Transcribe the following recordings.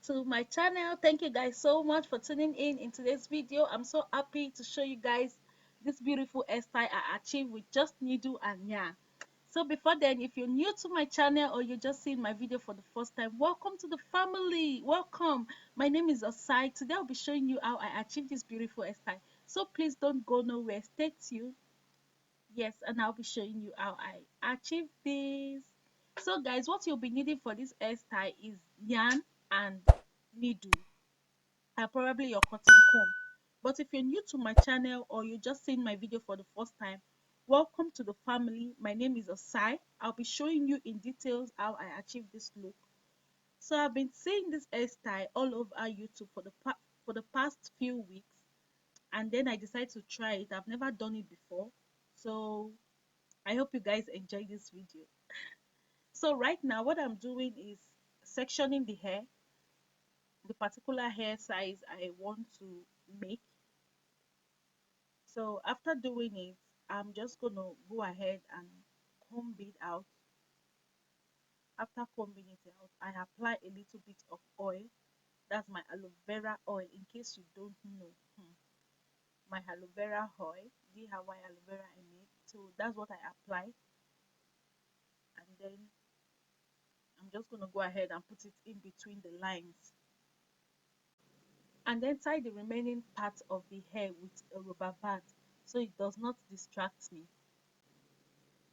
to my channel. Thank you guys so much for tuning in today's video. I'm so happy to show you guys this beautiful hairstyle I achieved with just needle and yarn. So before then, if you're new to my channel or you're just seeing my video for the first time, welcome to the family. Welcome. My name is Osai. Today I'll be showing you how I achieved this beautiful hairstyle. So please don't go nowhere. Stay tuned. Yes, and I'll be showing you how I achieved this. So guys, what you'll be needing for this hairstyle is yarn and needle and probably your cotton comb. But if you're new to my channel or you're just seeing my video for the first time, welcome to the family. My name is Osai. I'll be showing you in details how I achieved this look. So I've been seeing this hairstyle all over YouTube for the past few weeks, and then I decided to try it. I've never done it before. So I hope you guys enjoy this video. So right now what I'm doing is sectioning the hair, the particular hair size I want to make. So after doing it, I'm just gonna go ahead and comb it out. After combing it out, I apply a little bit of oil. That's my aloe vera oil, in case you don't know. My aloe vera oil, DIY aloe vera I made. So that's what I apply, and then I'm just gonna go ahead and put it in between the lines, and then tie the remaining part of the hair with a rubber band so it does not distract me.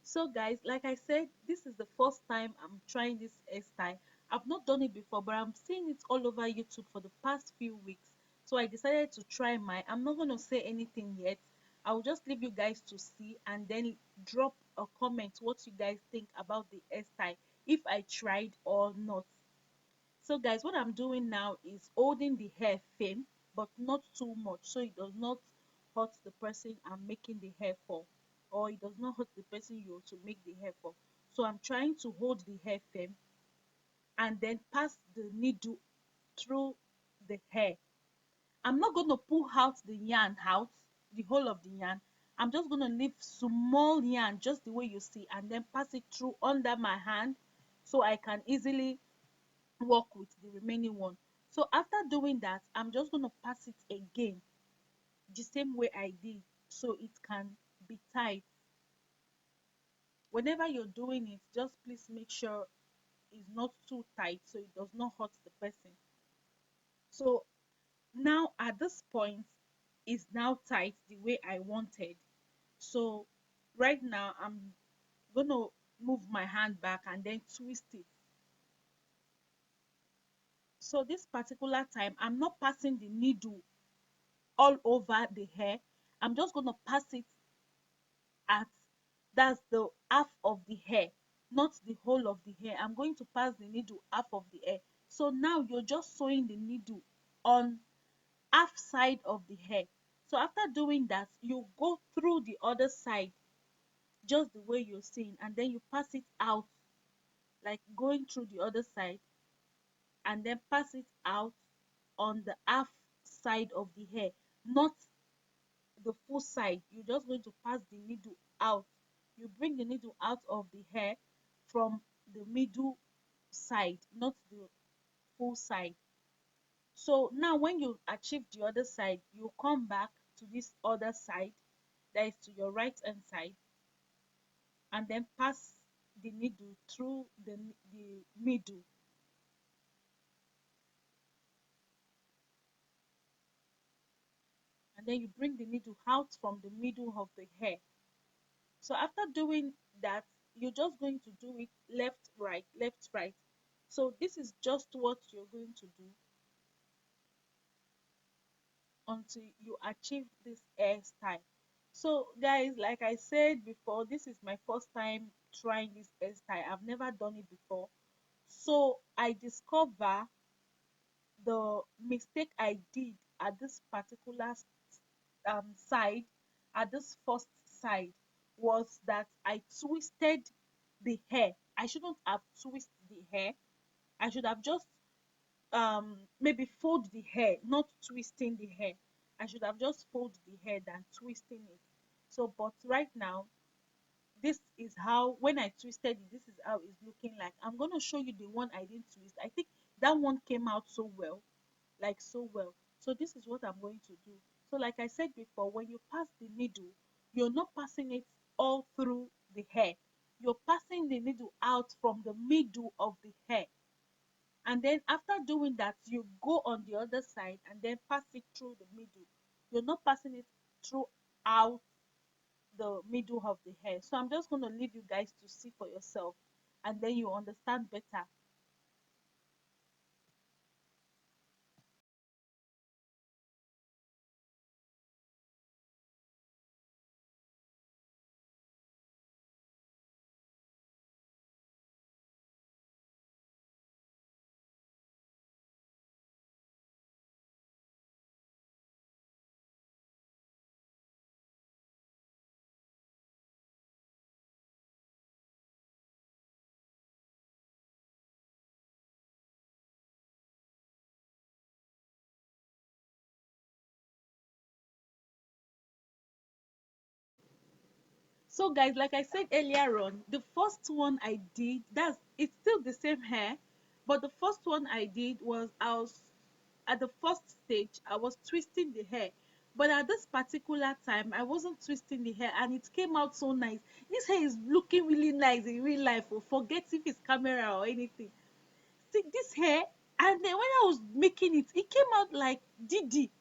So guys, like I said, this is the first time I'm trying this hairstyle. I've not done it before, but I'm seeing it all over YouTube for the past few weeks. So I decided to try mine. I'm not going to say anything yet. I'll just leave you guys to see and then drop a comment what you guys think about the hairstyle, if I tried or not. So guys, what I'm doing now is holding the hair firm, but not too much, so it does not hurt the person I'm making the hair for, or it does not hurt the person you want to make the hair for. So I'm trying to hold the hair firm and then pass the needle through the hair. I'm not going to pull out the yarn out, the whole of the yarn. I'm just going to leave small yarn just the way you see, and then pass it through under my hand so I can easily work with the remaining one. So after doing that, I'm just going to pass it again the same way I did so it can be tight. Whenever you're doing it, just please make sure it's not too tight so it does not hurt the person. So now at this point, it's now tight the way I wanted. So right now I'm going to move my hand back and then twist it. So this particular time, I'm not passing the needle all over the hair. I'm just going to pass it at, that's the half of the hair, not the whole of the hair. I'm going to pass the needle half of the hair. So now you're just sewing the needle on half side of the hair. So after doing that, you go through the other side just the way you're seeing, and then you pass it out, like going through the other side, and then pass it out on the half side of the hair, not the full side. You're just going to pass the needle out. You bring the needle out of the hair from the middle side, not the full side. So now when you achieve the other side, you come back to this other side, that is to your right hand side, and then pass the needle through the middle, and then you bring the needle out from the middle of the hair. So after doing that, you're just going to do it left, right, left, right. So this is just what you're going to do until you achieve this hairstyle. So guys, like I said before, this is my first time trying this hairstyle. I've never done it before. So I discover the mistake I did at this particular side, at this first side, was that I twisted the hair. I shouldn't have twisted the hair. I should have just maybe fold the hair, not twisting the hair. I should have just fold the hair than twisting it. So but right now, this is how, when I twisted it, this is how it's looking like. I'm going to show you the one I didn't twist. I think That one came out so well, like so well. So this is what I'm going to do. So like I said before, when you pass the needle, you're not passing it all through the hair. You're passing the needle out from the middle of the hair. And then after doing that, you go on the other side and then pass it through the middle. You're not passing it throughout the middle of the hair. So I'm just going to leave you guys to see for yourself, and then you understand better. So guys, like I said earlier on, the first one I did, that's it's still the same hair, but the first one I did was I was at the first stage I was twisting the hair. But at this particular time, I wasn't twisting the hair and it came out so nice. This hair is looking really nice in real life. Oh, forget if it's camera or anything. See this hair, and then when I was making it, it came out like Didi.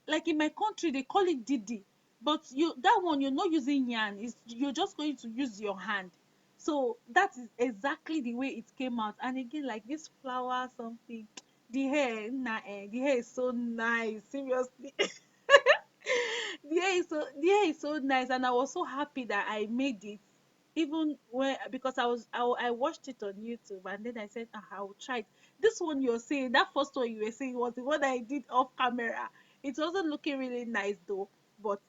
Like in my country they call it Didi, but you that one you're not using yarn, is you're just going to use your hand. So that is exactly the way it came out. And again, like this flower something, the hair the hair is so nice, seriously. The hair is so nice, and I was so happy that I made it. Even when, because I watched it on YouTube, and then I said, I will try it. This one you're saying, that first one you were saying, was the one I did off camera. It wasn't looking really nice though, but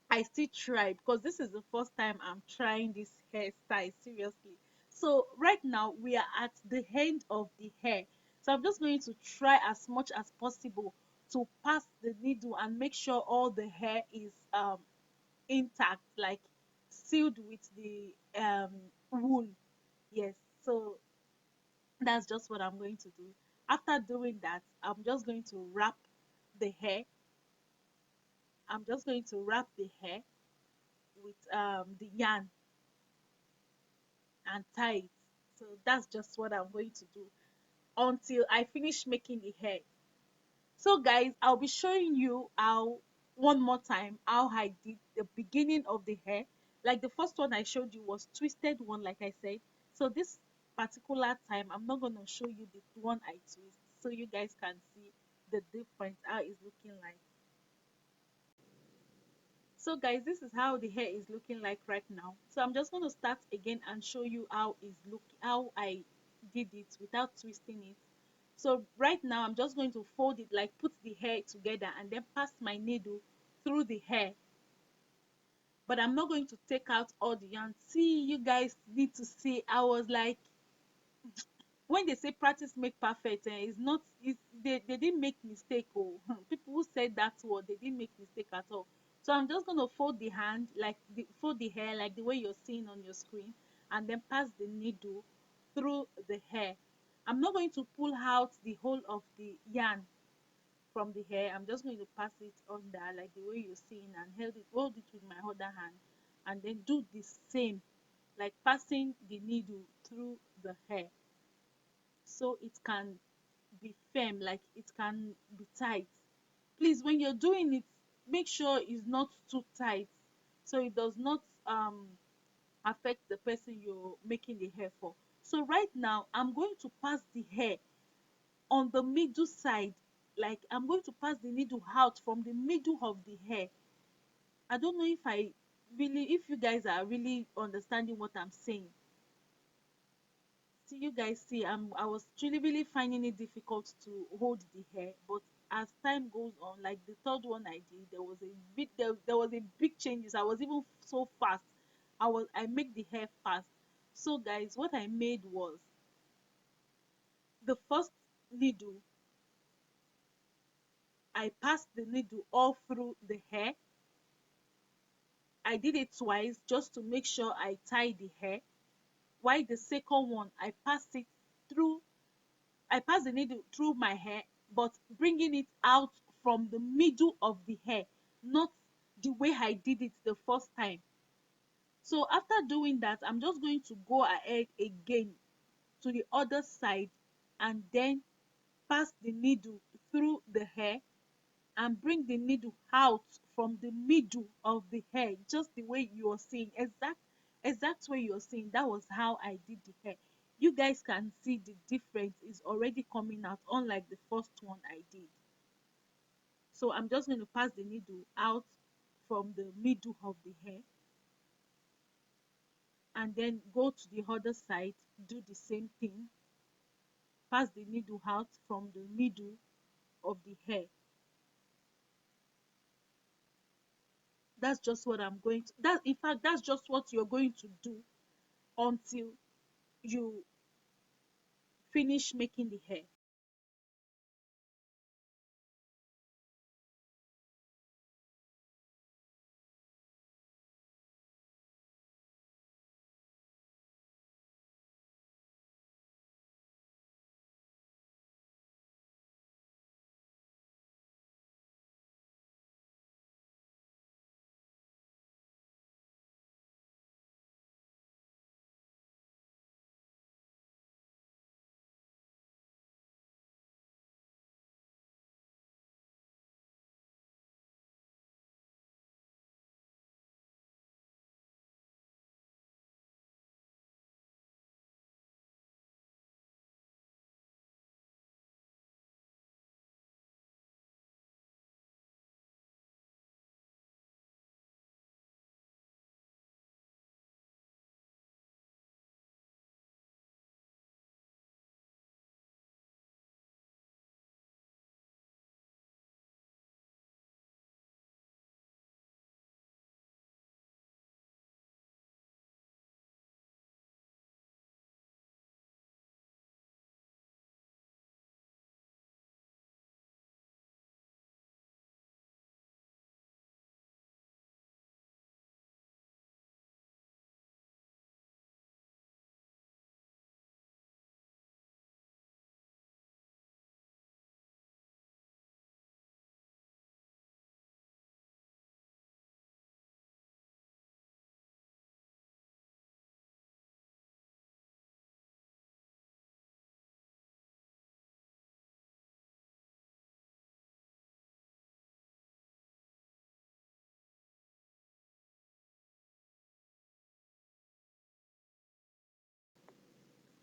I still tried because this is the first time I'm trying this hairstyle seriously. So right now we are at the end of the hair. So I'm just going to try as much as possible to pass the needle and make sure all the hair is intact, like sealed with the wool. Yes. So that's just what I'm going to do. After doing that, I'm just going to wrap the hair. I'm just going to wrap the hair with the yarn and tie it. So that's just what I'm going to do until I finish making the hair. So guys, I'll be showing you how, one more time, how I did the beginning of the hair. Like the first one I showed you was twisted one, like I said. So this particular time, I'm not going to show you the one I twist, so you guys can see the difference, how it's looking like. So guys, this is how the hair is looking like right now. So I'm just going to start again and show you how I did it without twisting it. So right now I'm just going to fold it, like put the hair together and then pass my needle through the hair. But I'm not going to take out all the yarn. See, you guys need to see. I was like, when they say practice make perfect, it's not, they didn't make mistake. Oh, people who said that word, they didn't make mistake at all. So I'm just going to fold the hand, like fold the hair like the way you're seeing on your screen, and then pass the needle through the hair. I'm not going to pull out the whole of the yarn from the hair. I'm just going to pass it under like the way you're seeing, and hold it with my other hand, and then do the same, like passing the needle through the hair so it can be firm, like it can be tight. Please, when you're doing it, make sure it's not too tight so it does not affect the person you're making the hair for. So right now I'm going to pass the hair on the middle side, like I'm going to pass the needle out from the middle of the hair. I don't know if you guys are really understanding what I'm saying. See, you guys see, I was really finding it difficult to hold the hair, but as time goes on, like the third one I did, there was a big changes. I was even so fast. I make the hair fast. So guys, what I made was the first needle, I passed the needle all through the hair. I did it twice just to make sure I tie the hair. While the second one, I passed it through I pass the needle through my hair, but bringing it out from the middle of the hair, not the way I did it the first time. So after doing that, I'm just going to go ahead again to the other side and then pass the needle through the hair and bring the needle out from the middle of the hair, just the way you're seeing, exact way you're seeing. That was how I did the hair. You guys can see the difference is already coming out, unlike the first one I did. So I'm just going to pass the needle out from the middle of the hair and then go to the other side, do the same thing, pass the needle out from the middle of the hair. That's just what I'm going to, that in fact, that's just what you're going to do until you finish making the hair.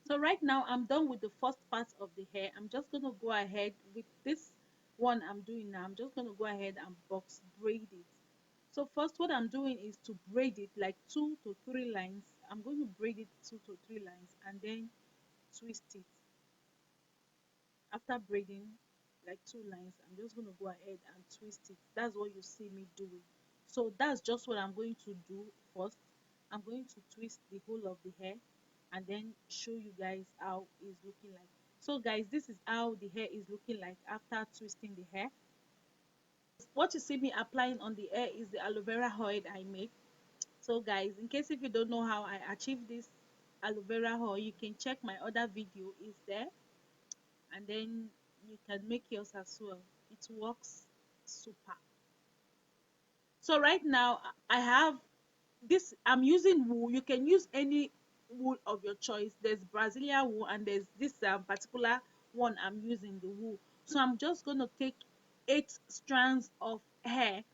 So right now I'm done with the first part of the hair. I'm just going to go ahead with this one I'm doing now. I'm just going to go ahead and box braid it. So first what I'm doing is to braid it like 2 to 3 lines. I'm going to braid it 2 to 3 lines and then twist it. After braiding like 2 lines, I'm just going to go ahead and twist it. That's what you see me doing. So that's just what I'm going to do first. I'm going to twist the whole of the hair and then show you guys how it's looking like. So guys, this is how the hair is looking like after twisting the hair. What you see me applying on the hair is the aloe vera oil I make. So guys, in case if you don't know how I achieve this aloe vera oil, you can check my other video is there, and then you can make yours as well. It works super. So right now I have this, I'm using wool. You can use any wool of your choice. There's Brazilian wool and there's this particular one I'm using, the wool. So I'm just going to take 8 strands of hair.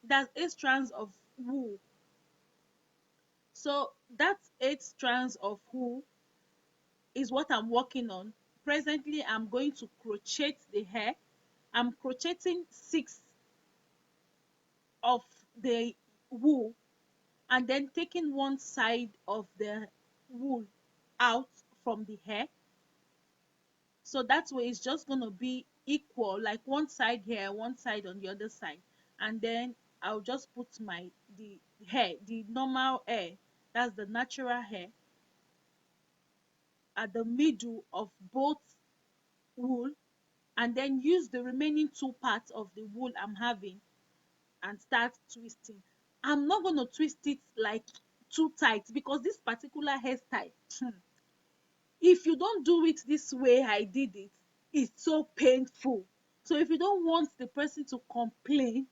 That's 8 strands of wool. So that's 8 strands of wool is what I'm working on. Presently I'm going to crochet the hair. I'm crocheting 6 of the wool and then taking one side of the wool out from the hair. So that way it's just going to be equal, like one side here, one side on the other side. And then I'll just put the hair, the normal hair, that's the natural hair, at the middle of both wool, and then use the remaining 2 parts of the wool I'm having and start twisting. I'm not going to twist it like too tight because this particular hairstyle, if you don't do it this way I did it, is so painful. So if you don't want the person to complain,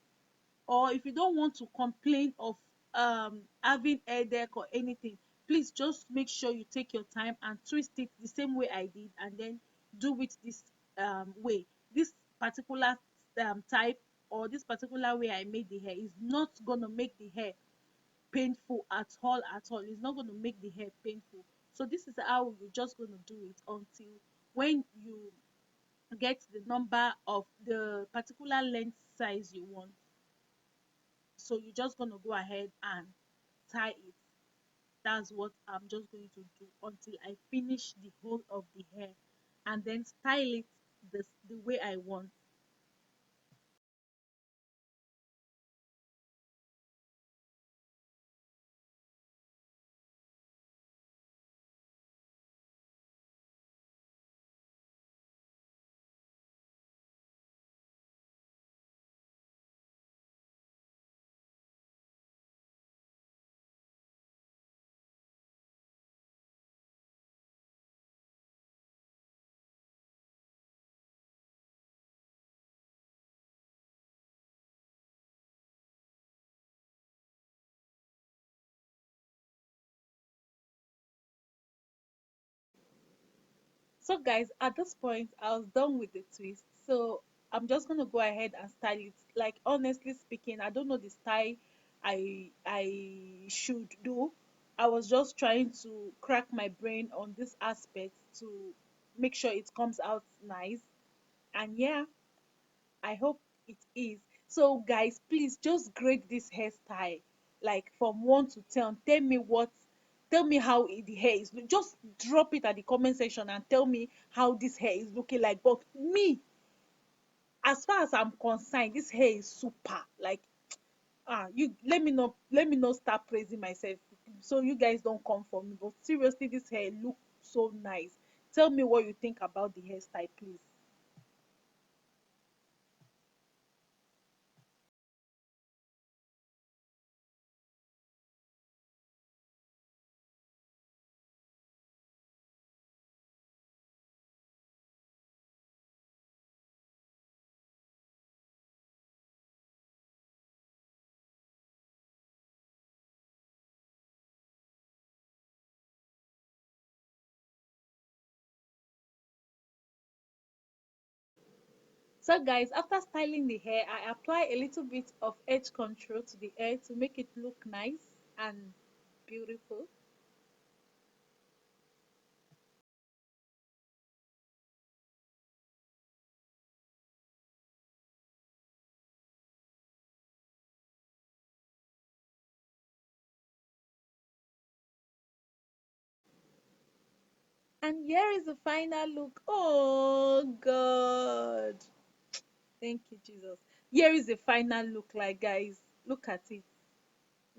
or if you don't want to complain of having headache or anything, please just make sure you take your time and twist it the same way I did, and then do it this way. This particular type, or this particular way I made the hair is not gonna make the hair painful at all, at all. It's not gonna make the hair painful. So this is how you're just gonna do it until when you get the number of the particular length size you want. So you're just going to go ahead and tie it. That's what I'm just going to do until I finish the whole of the hair, and then style it the way I want. So guys, at this point I was done with the twist. So I'm just going to go ahead and style it. Like honestly speaking, I don't know the style I should do. I was just trying to crack my brain on this aspect to make sure it comes out nice. And yeah, I hope it is. So, guys, please just grade this hairstyle, like from 1 to 10. Tell me how the hair is. Just drop it at the comment section and tell me how this hair is looking like. But me, as far as I'm concerned, this hair is super. Like, you let me not start praising myself, so you guys don't come for me. But seriously, this hair look so nice. Tell me what you think about the hairstyle, please. So guys, after styling the hair, I apply a little bit of edge control to the hair to make it look nice and beautiful. And here is the final look. Oh God. Thank you, Jesus. Here is the final look like, guys. Look at it.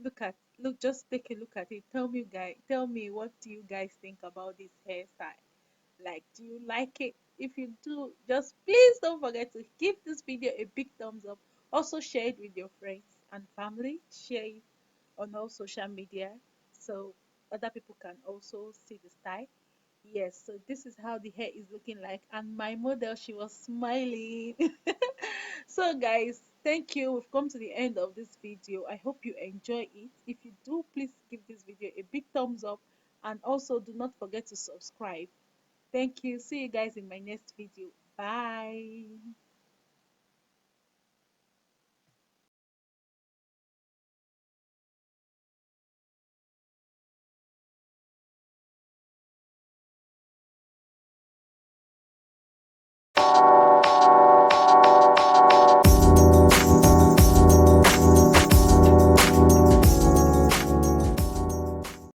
Look, just take a look at it. Tell me, what do you guys think about this hairstyle? Like, do you like it? If you do, just please don't forget to give this video a big thumbs up. Also share it with your friends and family. Share it on all social media so other people can also see the style. Yes, so this is how the hair is looking like, and my model, she was smiling. So guys, thank you. We've come to the end of this video. I hope you enjoy it. If you do, please give this video a big thumbs up, and also do not forget to subscribe. Thank you. See you guys in my next video. Bye.